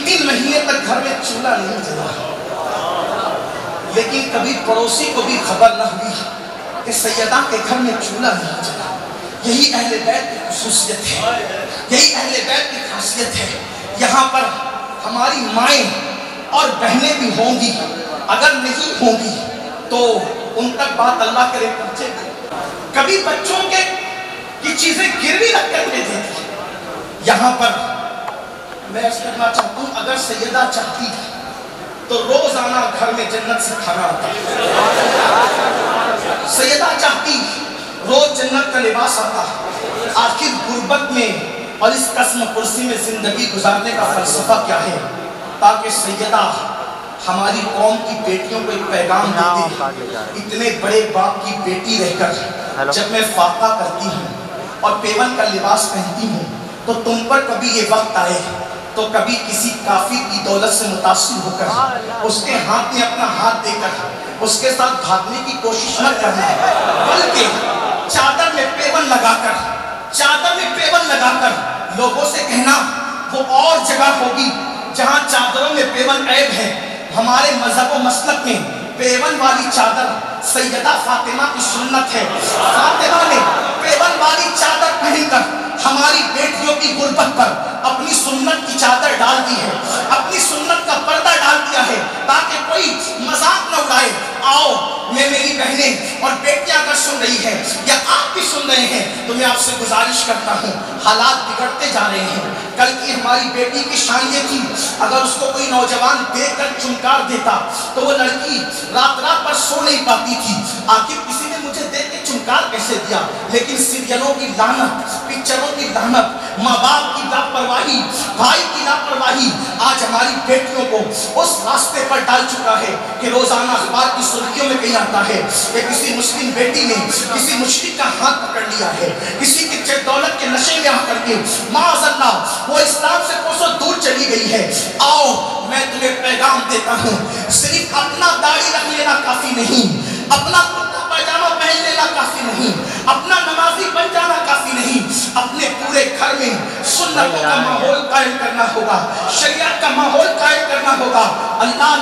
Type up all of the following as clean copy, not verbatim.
3 مہینے تک گھر میں چولہا نہیں جلا، لیکن کبھی پڑوسی کو بھی خبر نہ ہوئی کہ سیدہ کے گھر میں چولہا نہیں جلا۔ یہی اہل بیت کی خصوصیت ہے، یہی اہل بیت کی خاصیت ہے۔ یہاں پر ہماری مائیں اور بہنیں بھی ہوں گی، اگر نہیں ہوں گی تو ان تک بات اللہ کرے پہنچے گی۔ کبھی بچوں کی چیزیں گروی رکھ کر کے دیتی۔ یہاں پر میں اس کرنا چاہتا ہوں، اگر سیدہ چاہتی تو روزانہ گھر میں جنت سے کھانا آتا۔ سیدہ چاہتی روز جنت کا لباس آتا۔ آخر غربت میں اور اس قسم کرسی میں زندگی گزارنے کا فلسفہ کیا ہے؟ تاکہ سیدہ ہماری قوم کی بیٹیوں کو ایک پیغام دیتے۔ اتنے بڑے باپ کی بیٹی رہ کر جب میں فاقہ کرتی ہوں اور پیون کا لباس پہنتی ہوں تو تم پر کبھی یہ وقت آئے تو کبھی کسی کافر کی دولت سے متاثر ہو کر اس کے ہاتھ میں اپنا ہاتھ دے کر اس کے ساتھ بھاگنے کی کوشش نہ کرنا، بلکہ چادر میں پیون لگا کر لوگوں سے کہنا وہ اور جگہ ہوگی جہاں چادروں میں پیون عیب ہے۔ ہمارے مذہب و مسلک میں پیون والی چادر سیدہ فاطمہ کی سنت ہے۔ فاطمہ نے پیون والی چادر پہن کر ہماری بیٹیوں کی غربت پر اپنی سنت کی چادر ڈال دی ہے، اپنی سنت کا پردہ ڈال دیا ہے تاکہ کوئی مذاق نہ اڑائے۔ آؤ میری بہنیں اور بیٹیاں اگر سن رہی ہیں یا آپ بھی سن رہے ہیں تو میں آپ سے گزارش کرتا ہوں، حالات بگڑتے جا رہے ہیں۔ کل کی ہماری بیٹی کی شان یہ تھی، اگر اس کو کوئی نوجوان دیکھ کر چمکار دیتا تو وہ لڑکی رات پر سو نہیں پاتی تھی۔ آخر کسی نے مجھے دیکھ کے چمکار کیسے دیا؟ لیکن سیریلوں کی لعنت، پکچروں کی لعنت، ماں باپ کی لاپرواہی، بھائی کی لاپرواہی آج ہماری بیٹیوں کو اس راستے پر ڈال چکا ہے کہ روزانہ اخبار کی سرخیوں میں کہیں آتا ہے کہ کسی مسلم بیٹی نے کسی مشرک کا ہاتھ پکڑ لیا ہے، کسی کی دولت کے نشے میں آ کر کے معاذ اللہ وہ اسلام سے کوسوں دور چلی گئی ہے۔ آؤ میں تمہیں پیغام دیتا ہوں، صرف اپنا داڑھی رکھ لینا کافی نہیں، اپنا کرتا پاجامہ پہن لینا کافی نہیں، اپنا نمازی بن جانا کافی نہیں، اپنے پورے گھر میں سنتوں کا ماحول قائم کرنا ہوگا، شریعت کا ماحول قائم کرنا ہوگا۔ اللہ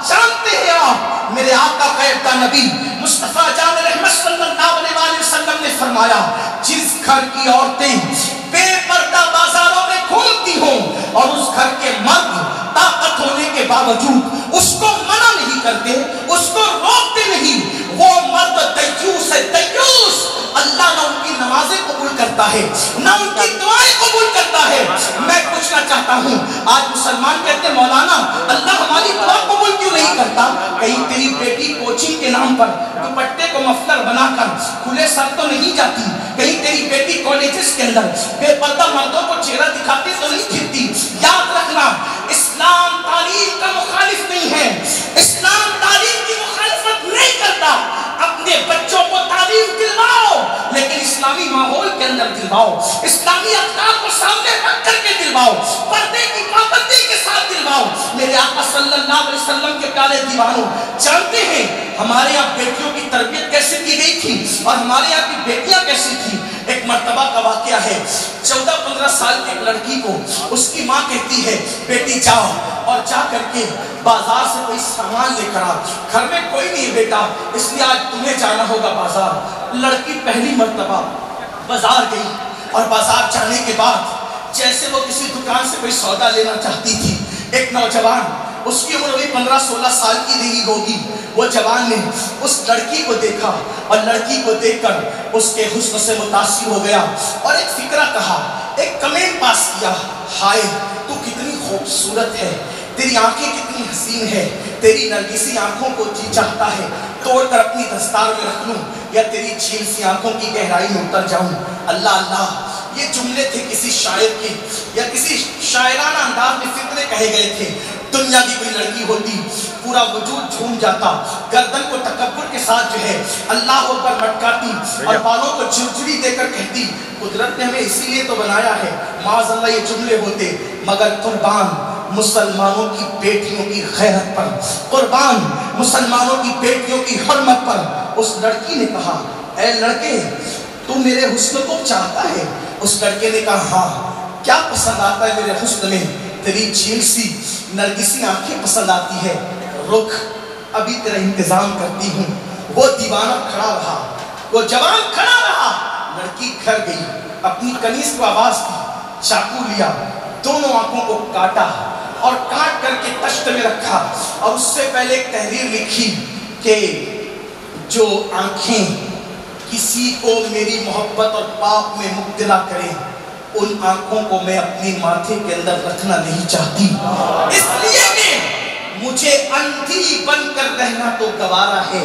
جانتے ہیں آپ، میرے آقا قیبدہ نبی مصطفیٰ جان رحمت صلی اللہ علیہ وسلم نے فرمایا، جس گھر کی عورتیں بے پردہ بازاروں میں گھومتی ہوں اور اس گھر کے مرد طاقت ہونے کے باوجود اس کو منع نہیں کرتے، اس کو روکتے نہیں، وہ مرد دیوس ہے، دیوس۔ اللہ نہ ان کی نمازیں قبول کرتا ہے، نہ ان کی دعائیں قبول کرتا ہے۔ میں پوچھنا چاہتا ہوں، آج مسلمان کہتے ہیں مولانا اللہ ہماری دعا قبول کیوں نہیں کرتا؟ کہیں تیری بیٹی کوچنگ کے نام پر دوپٹے کو مفلر بنا کر کھلے سر تو نہیں جاتی؟ کہیں تیری بیٹی کالجز کے اندر بے پردہ مردوں کو چہرہ دکھاتی تو نہیں پھرتی؟ یاد رکھنا، اسلام تعلیم کا مخالف نہیں ہے، اسلام تعلیم کی مخالفت نہیں کرتا۔ اپنے بچوں کو تعلیم دلواؤ، لیکن اسلامی ماحول کے اندر دلواؤ، اسلامی اخلاق کو سامنے رکھ کر کے دلواؤ، پردے کی پابندی کے ساتھ دلواؤ۔ میرے آقا صلی اللہ علیہ وسلم کے پیارے دیوانوں، جانتے ہیں ہمارے یہاں بیٹیوں کی تربیت کیسے کی گئی تھی اور ہمارے یہاں کی بیٹیاں کیسی تھی؟ ایک مرتبہ کا واقعہ ہے، 14-15 سال کی ایک لڑکی کو اس کی ماں کہتی ہے بیٹی جاؤ اور جا کر کے بازار سے کوئی سامان لے کر آ، گھر میں کوئی نہیں بیٹا اس لیے آج تمہیں جانا ہوگا بازار۔ لڑکی پہلی مرتبہ بازار گئی اور بازار جانے کے بعد جیسے وہ کسی دکان سے کوئی سودا لینا چاہتی تھی، ایک نوجوان، اس کی عمر بھی 15-16 سال کی رہی ہوگی، وہ جوان نے اس لڑکی کو دیکھا اور لڑکی کو دیکھ کر اس کے حسن سے متاثر ہو گیا اور ایک فکرہ کہا، ایک کمنٹ پاس کیا، ہائے تو کتنی خوبصورت ہے، تیری آنکھیں کتنی حسین ہے، تیری نرگسی آنکھوں کو جی چاہتا ہے توڑ کر اپنی دستار میں رکھ لوں یا تیری جھیل سی آنکھوں کی گہرائی میں اتر جاؤں۔ اللہ یہ جملے تھے کسی شاعر کے یا کسی شاعرانہ انداز میں فکرے کہے گئے تھے۔ دنیا کی کوئی لڑکی ہوتی پورا وجود جھوم جاتا، گردن کو تکبر کے ساتھ جو ہے اللہ اکبر مٹکاتی اور بالوں کو جھرجھری دے کر کہتی قدرت نے ہمیں اسی لیے تو بنایا ہے، معاذ اللہ یہ جملے ہوتے، مگر قربان مسلمانوں کی بیٹیوں کی غیرت پر، قربان مسلمانوں کی بیٹیوں کی حرمت پر اس لڑکی نے کہا، اے لڑکے تو میرے حسن کو چاہتا ہے؟ اس لڑکے نے کہا ہاں، کیا پسند آتا ہے میرے حسن میں؟ تیری جھیل سی نرگسی آنکھیں پسند آتی ہے، رخ ابھی تیرا انتظام کرتی ہوں۔ وہ دیوانہ کھڑا رہا، وہ جوان کھڑا رہا، لڑکی گھر گئی، اپنی کنیز کو آواز دی، چاقو لیا، دونوں آنکھوں کو کاٹا اور کاٹ کر کے تشت میں رکھا، اور اس سے پہلے ایک تحریر لکھی کہ جو آنکھیں کسی کو میری محبت اور پاپ میں مبتلا کریں، ان آنکھوں کو میں اپنی ماتھے کے اندر رکھنا نہیں چاہتی، اس لیے کہ مجھے اندھی بن کر رہنا تو گوارا ہے،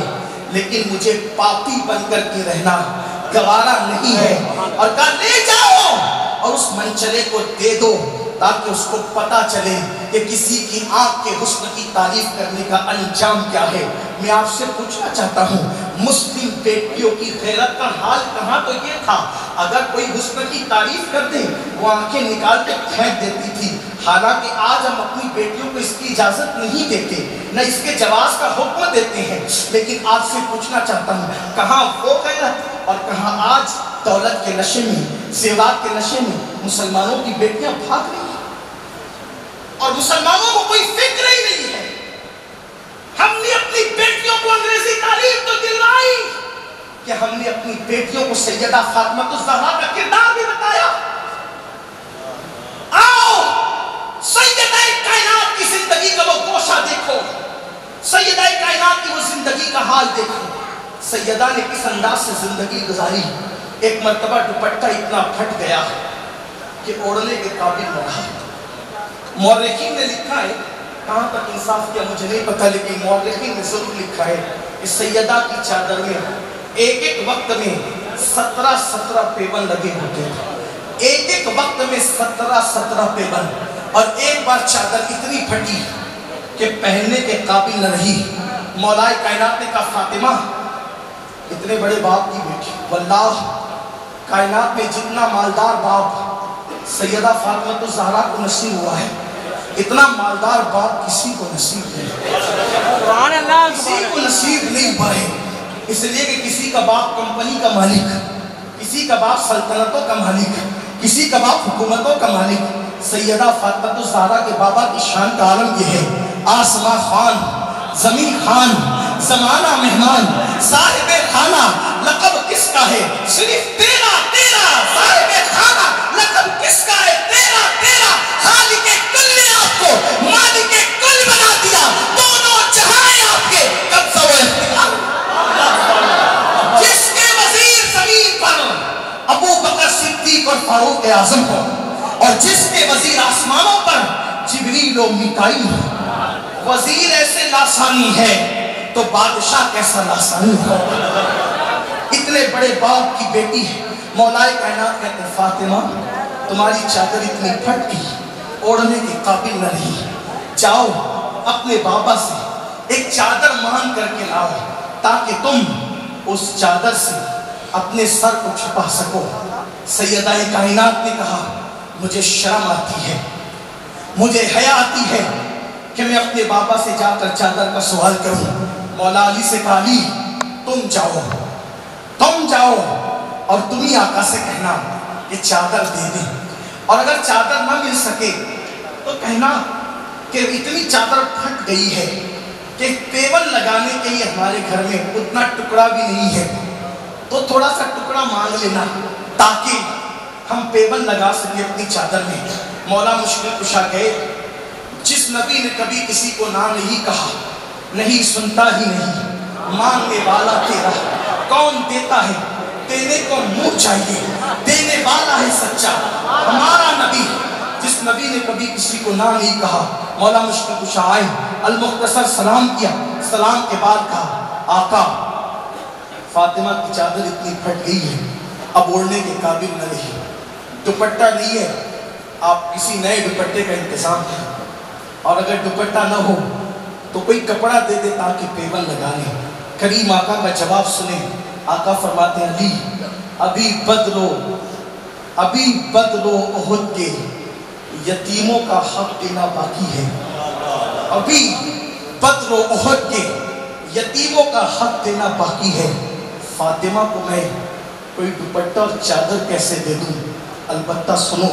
لیکن مجھے پاپی بن کر کے رہنا گوارا نہیں ہے۔ اور کہا لے جاؤ اور اس منچلے کو دے دو، تاکہ اس کو پتا چلے کہ کسی کی آنکھ کے حسن کی تعریف کرنے کا انجام کیا ہے۔ میں آپ سے پوچھنا چاہتا ہوں، مسلم بیٹیوں کی غیرت کا حال کہاں تو یہ تھا، اگر کوئی حسن کی تعریف کر دے وہ آنکھیں نکال کے پھینک دیتی تھی، حالانکہ آج ہم اپنی بیٹیوں کو اس کی اجازت نہیں دیتے، نہ اس کے جواز کا حکم دیتے ہیں، لیکن آپ سے پوچھنا چاہتا ہوں کہاں وہ غیرت اور کہاں آج دولت کے نشے میں، زیورات کے نشے میں مسلمانوں کی بیٹیاں بھاگ رہی ہیں، اور مسلمانوں کو کوئی فکر ہی نہیں ہے۔ ہم نے اپنی بیٹیوں کو انگریزی تعلیم تو دلوائی کہ ہم نے اپنی بیٹیوں کو سیدہ فاطمہ الزہرا کا کردار بھی بتایا۔ آؤ سیدہ کائنات کی زندگی کا وہ گوشہ دیکھو، سیدہ کائنات کی وہ زندگی کا حال دیکھو، سیدہ نے کس انداز سے زندگی گزاری۔ ایک مرتبہ دوپٹہ اتنا پھٹ گیا کہ اوڑھنے کے قابل نہ رہا۔ مورخین نے لکھا ہے، کہاں تک انصاف کیا مجھے نہیں پتا، لیکن مورخین نے ضرور لکھا ہے کہ سیدہ کی چادر میں ایک ایک وقت میں 17 پیون لگے ہوتے ہیں، ایک ایک وقت میں 17 پیون، اور ایک بار چادر اتنی پھٹی کہ پہننے کے قابل نہ رہی۔ مولا کائنات نے کہا فاطمہ اتنے بڑے باپ کی بیٹی، واللہ کائنات میں جتنا مالدار باپ سیدہ فاطمہ الزہرا کو نصیب ہوا ہے، اتنا مالدار باپ کسی کو نصیب نہیں، کسی کو نصیب نہیں ہوا ہے، اس لیے کہ کسی کا باپ کمپنی کا مالک، کسی کا باپ سلطنتوں کا مالک، کسی کا باپ حکومتوں کا مالک۔ سیدہ فاطمہ الزہرا کے بابا کی شان کا عالم یہ ہے، آسمان خان، زمین خان، زمانہ مہمان، صاحب خانہ، لقب کس کا ہے صرف تیرا تیرا، صاحب خانہ لقب کس کا ہے تیرا تیرا، خالق کل نے آپ کو مالک کل بنا دیا، دونوں جہاں آپ کے قبضہ و اختیار۔ جس کے وزیر زمین پر ابو بکر صدیق اور فاروق اعظم ہو، اور جس کے وزیر آسمانوں پر جبریل و میکائیل ہو، وزیر ایسے لاسانی ہے تو بادشاہ کیسا لاسانی ہو۔ اتنے بڑے باپ کی بیٹی ہے، مولا کائنات کہتے ہیں فاطمہ تمہاری چادر اتنی پھٹ گئی، اوڑھنے کے قابل نہ رہی، جاؤ اپنے بابا سے ایک چادر مانگ کر کے لاؤ تاکہ تم اس چادر سے اپنے سر کو چھپا سکو۔ سیدہ کائنات نے کہا مجھے شرم آتی ہے، مجھے حیا آتی ہے کہ میں اپنے بابا سے جا کر چادر کا سوال کروں۔ مولا علی سے کہا علی تم جاؤ اور تم ہی آقا سے کہنا کہ چادر دے دیں، اور اگر چادر نہ مل سکے تو کہنا کہ اتنی چادر پھٹ گئی ہے کہ پیون لگانے کے لیے ہمارے گھر میں اتنا ٹکڑا بھی نہیں ہے، تو تھوڑا سا ٹکڑا مانگ لینا تاکہ ہم پیون لگا سکیں اپنی چادر میں۔ مولا مشکل کشا گئے، جس نبی نے کبھی کسی کو نہ نہیں کہا، نہیں سنتا ہی نہیں، مانگنے والا تیرا کون دیتا ہے، دینے کو منہ چاہیے، دینے والا ہے سچا ہمارا نبی، جس نبی نے کبھی کسی کو نہ نہیں کہا۔ مولا مشکل کشا آئے، المختصر سلام کیا، سلام کے بعد کہا آقا فاطمہ کی چادر اتنی پھٹ گئی ہے اب اوڑھنے کے قابل نہ رہی، دوپٹہ نہیں ہے، آپ کسی نئے دوپٹے کا انتظام کریں، اور اگر دوپٹہ نہ ہو تو کوئی کپڑا دے دے تاکہ پیون لگا لیں۔ کریم آقا کا جواب سنیں، آقا فرماتے ہیں علی ابھی بدلو احد کے یتیموں کا حق دینا باقی ہے، ابھی بدلو احد کے یتیموں کا حق دینا باقی ہے۔ فاطمہ کو میں کوئی دوپٹہ اور چادر کیسے دے دوں؟ البتہ سنو،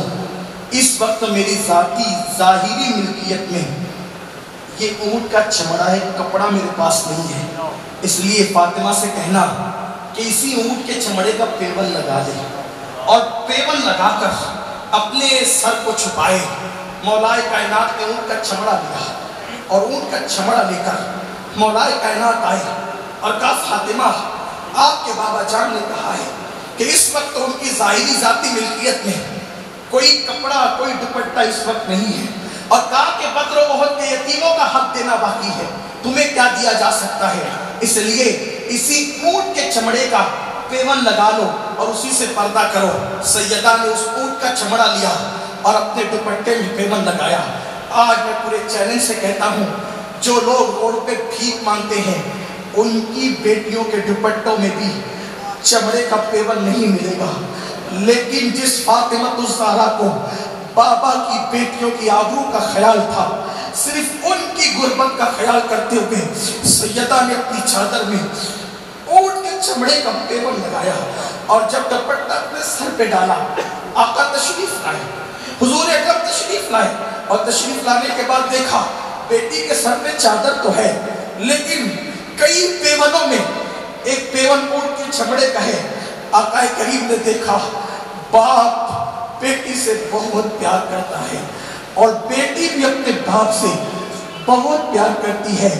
اس وقت میری ذاتی ظاہری ملکیت میں یہ اونٹ کا چمڑا ہے، کپڑا میرے پاس نہیں ہے، اس لیے فاطمہ سے کہنا کہ اسی اونٹ کے چمڑے کا پیون لگا دے، اور پیون لگا کر اپنے سر کو چھپائے۔ مولائے کائنات نے اونٹ کا چمڑا لیا اور اونٹ کا چمڑا لے کر مولائے کائنات آئے اور کہا فاطمہ آپ کے بابا جان نے کہا ہے کہ اس وقت ان کی ظاہری ذاتی ملکیت میں کوئی کپڑا کوئی دوپٹہ اس وقت نہیں ہے، اور کہا کہ بدر و احد کے یتیموں کا حق دینا باقی ہے، تمہیں کیا دیا جا سکتا ہے، اس لیے اسی اونٹ کے چمڑے کا پیون لگا لو اور اسی سے پردہ کرو۔ سیدہ نے اس اونٹ کا چمڑا لیا اور اپنے دوپٹے میں پیون لگایا۔ آج میں پورے چیلنج سے کہتا ہوں جو لوگ روڈ پہ بھیک مانگتے ہیں ان کی بیٹیوں کے دوپٹوں میں بھی چمڑے کا پیون نہیں ملے گا، لیکن جس فاطمہ الزہرا کو بابا کی بیٹیوں کی آبرو کا خیال تھا، صرف ان کی غربت کا خیال کرتے ہوئے سیدہ نے اپنی چادر میں اونٹ کے چمڑے کا پیون لگایا، اور جب دوپٹہ اپنے سر پہ ڈالا آقا تشریف لائے، حضور اکرم تشریف لائے، اور تشریف لانے کے بعد دیکھا بیٹی کے سر پہ چادر تو ہے لیکن کئی پیونوں میں ایک پیون اونٹ کے چمڑے کا ہے۔ آقا کریم نے دیکھا باپ بیٹی سے بہت پیار کرتا ہے اور بیٹی بھی اپنے باپ سے بہت پیار کرتی ہے،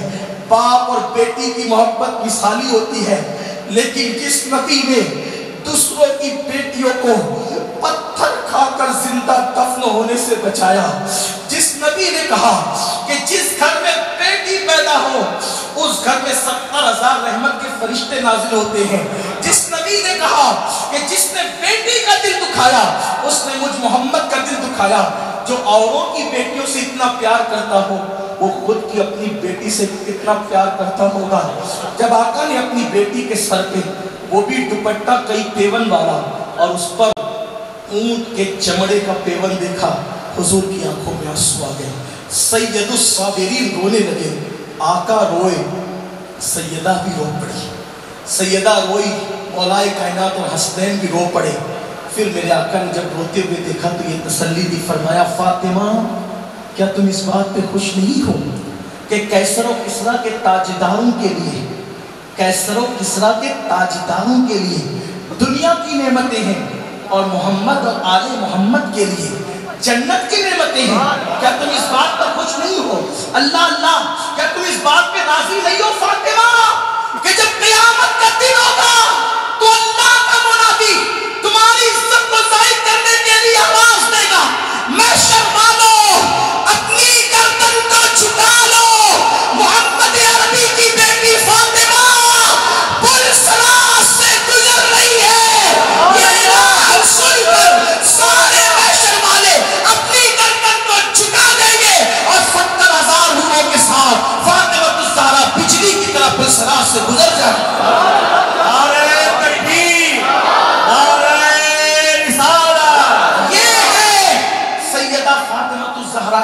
باپ اور بیٹی کی محبت مثالی ہوتی ہے، لیکن جس نبی نے دوسروں کی بیٹیوں کو پتھر کھا کر زندہ دفن ہونے سے بچایا، جس نبی نے کہا کہ جس گھر میں بیٹی پیدا ہو اس گھر میں 70,000 رحمت کے فرشتے نازل ہوتے ہیں، جس نبی نے کہا کہ جس نے بیٹی کا دل دکھایا اس نے مجھ محمد کا دل دکھایا، جو اوروں کی بیٹیوں سے اتنا پیار کرتا ہو وہ خود کی اپنی بیٹی سے کتنا پیار کرتا ہوگا۔ جب آقا نے اپنی بیٹی کے سر پہ وہ بھی دوپٹہ کئی پیون والا اور اس پر اونٹ کے چمڑے کا پیون دیکھا، حضور کی آنکھوں میں آنسو آ گئے، سید الصابرین رونے لگے، آقا روئے، سیدہ بھی رو پڑی، سیدہ روئی، مولائے کائنات اور حسنین بھی رو پڑے۔ پھر میرے آقا نے جب روتے ہوئے دیکھا تو یہ تسلی دی، فرمایا فاطمہ کیا تم اس بات پہ خوش نہیں ہو کہ کیسر و کسریٰ کے تاجداروں کے لیے، کیسر و کسریٰ کے تاجداروں کے لیے دنیا کی نعمتیں ہیں اور محمد اور آل محمد کے لیے جنت کی نعمتیں ہیں؟ کیا تم اس بات پر خوش نہیں ہو؟ اللہ اللہ، کیا تم اس بات پہ راضی نہیں ہو فاطمہ کہ جب قیامت کا دن ہوگا تو اللہ کا منادی تمہاری عزت کو ظاہر کرنے کے لیے آواز دے گا، محشر والو اپنی گردن کو جھکا لو، محمد عربی کی بیٹی فاطمہ پل صراط سے گزر رہی ہے، یہ اعلان سن کر سارے محشر والے اپنی گردن کو جھکا دیں گے اور 70,000 حوروں کے ساتھ فاطمہ الزہرا بجلی کی طرح پل صراط سے گزر جائے۔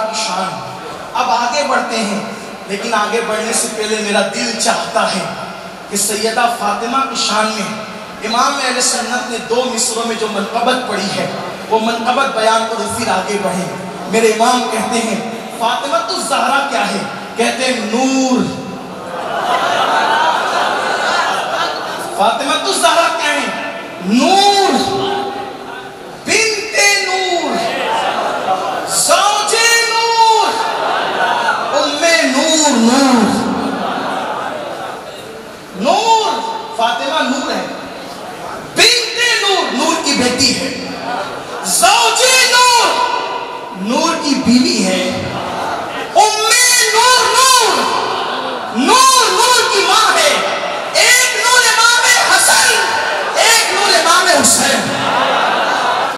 کی شان۔ اب آگے بڑھتے ہیں، لیکن آگے بڑھنے سے پہلے میرا دل چاہتا ہے کہ سیدہ فاطمہ کی شان میں امام اہل سنت نے 2 مصروں میں جو منقبت پڑھی ہے وہ منقبت بیان کرو، پھر آگے بڑھیں۔ میرے امام کہتے ہیں فاطمہ الزہرا کیا ہے؟ کہتے ہیں نور۔ فاطمہ الزہرا کیا ہے؟ نور، بنت نور، زوج نور، ام نور، نور نور، فاطمہ نور ہے، بنت نور، نور کی بیٹی ہے، زوج نور، نور کی بیوی ہے،